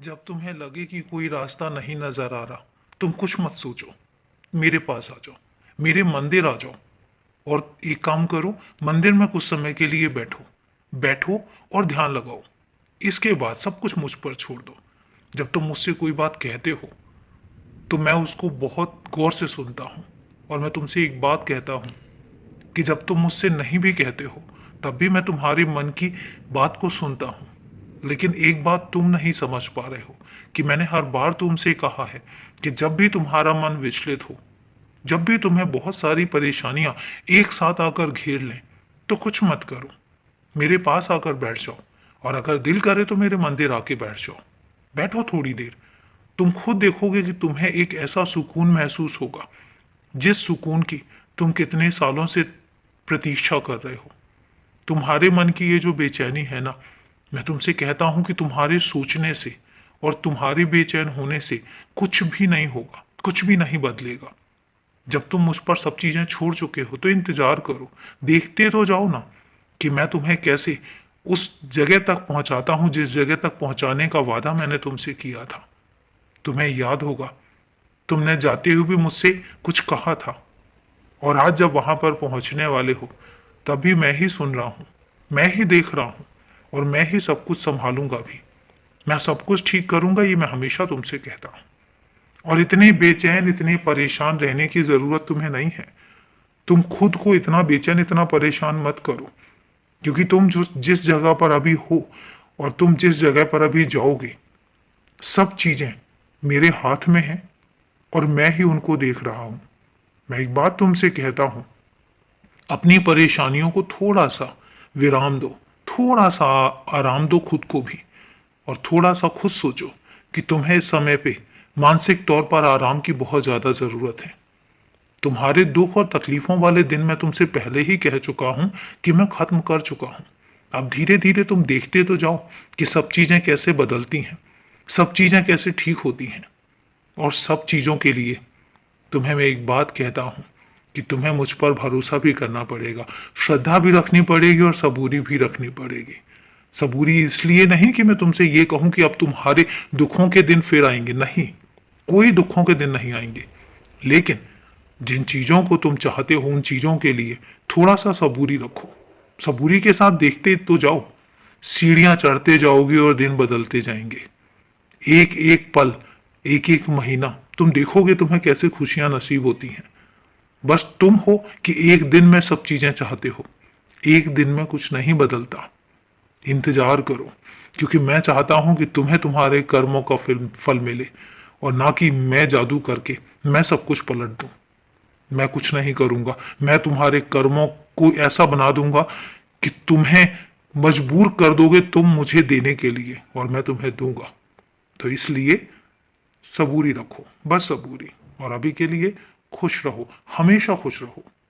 जब तुम्हें लगे कि कोई रास्ता नहीं नजर आ रहा, तुम कुछ मत सोचो, मेरे पास आ जाओ, मेरे मंदिर आ जाओ। और एक काम करो, मंदिर में कुछ समय के लिए बैठो, बैठो और ध्यान लगाओ। इसके बाद सब कुछ मुझ पर छोड़ दो। जब तुम मुझसे कोई बात कहते हो तो मैं उसको बहुत गौर से सुनता हूँ। और मैं तुमसे एक बात कहता हूँ कि जब तुम मुझसे नहीं भी कहते हो तब भी मैं तुम्हारे मन की बात को सुनता हूँ। लेकिन एक बात तुम नहीं समझ पा रहे हो कि मैंने हर बार तुमसे कहा है कि जब भी तुम्हारा मन विचलित हो, जब भी तुम्हें बहुत सारी परेशानियां एक साथ आकर घेर लें, तो कुछ मत करो, मेरे पास आकर बैठ जाओ। और अगर दिल करे तो मेरे मंदिर आके बैठ जाओ। बैठो थोड़ी देर, तुम खुद देखोगे कि तुम्हें एक ऐसा सुकून महसूस होगा जिस सुकून की तुम कितने सालों से प्रतीक्षा कर रहे हो। तुम्हारे मन की ये जो बेचैनी है ना, मैं तुमसे कहता हूं कि तुम्हारे सोचने से और तुम्हारे बेचैन होने से कुछ भी नहीं होगा, कुछ भी नहीं बदलेगा। जब तुम मुझ पर सब चीजें छोड़ चुके हो तो इंतजार करो, देखते तो जाओ ना कि मैं तुम्हें कैसे उस जगह तक पहुंचाता हूं जिस जगह तक पहुंचाने का वादा मैंने तुमसे किया था। तुम्हें याद होगा, तुमने जाते हुए भी मुझसे कुछ कहा था। और आज जब वहां पर पहुंचने वाले हो तब भी मैं ही सुन रहा हूं, मैं ही देख रहा हूं, और मैं ही सब कुछ संभालूंगा भी। मैं सब कुछ ठीक करूंगा, ये मैं हमेशा तुमसे कहता हूं। और इतने बेचैन, इतने परेशान रहने की जरूरत तुम्हें नहीं है। तुम खुद को इतना बेचैन, इतना परेशान मत करो, क्योंकि तुम जो जिस जगह पर अभी हो और तुम जिस जगह पर अभी जाओगे, सब चीजें मेरे हाथ में हैं और मैं ही उनको देख रहा हूं। मैं एक बात तुमसे कहता हूं, अपनी परेशानियों को थोड़ा सा विराम दो, थोड़ा सा आराम दो खुद को भी। और थोड़ा सा खुद सोचो कि तुम्हें इस समय पे मानसिक तौर पर आराम की बहुत ज्यादा जरूरत है। तुम्हारे दुख और तकलीफों वाले दिन मैं तुमसे पहले ही कह चुका हूं कि मैं खत्म कर चुका हूं। अब धीरे धीरे तुम देखते तो जाओ कि सब चीजें कैसे बदलती हैं, सब चीजें कैसे ठीक होती हैं। और सब चीजों के लिए तुम्हें मैं एक बात कहता हूं कि तुम्हें मुझ पर भरोसा भी करना पड़ेगा, श्रद्धा भी रखनी पड़ेगी और सबूरी भी रखनी पड़ेगी। सबूरी इसलिए नहीं कि मैं तुमसे ये कहूं कि अब तुम्हारे दुखों के दिन फिर आएंगे, नहीं, कोई दुखों के दिन नहीं आएंगे। लेकिन जिन चीजों को तुम चाहते हो उन चीजों के लिए थोड़ा सा सबूरी रखो। सबूरी के साथ देखते तो जाओ, सीढ़ियां चढ़ते जाओगे और दिन बदलते जाएंगे। एक एक पल, एक एक महीना तुम देखोगे तुम्हें कैसे खुशियां नसीब होती हैं। बस तुम हो कि एक दिन में सब चीजें चाहते हो, एक दिन में कुछ नहीं बदलता। इंतजार करो, क्योंकि मैं चाहता हूं कि तुम्हें तुम्हारे कर्मों का फल मिले, और ना कि मैं जादू करके मैं सब कुछ पलट दूं। मैं कुछ नहीं करूंगा, मैं तुम्हारे कर्मों को ऐसा बना दूंगा कि तुम्हें मजबूर कर दोगे तुम मुझे देने के लिए, और मैं तुम्हें दूंगा। तो इसलिए सबूरी रखो, बस सबूरी। और अभी के लिए खुश रहो, हमेशा खुश रहो।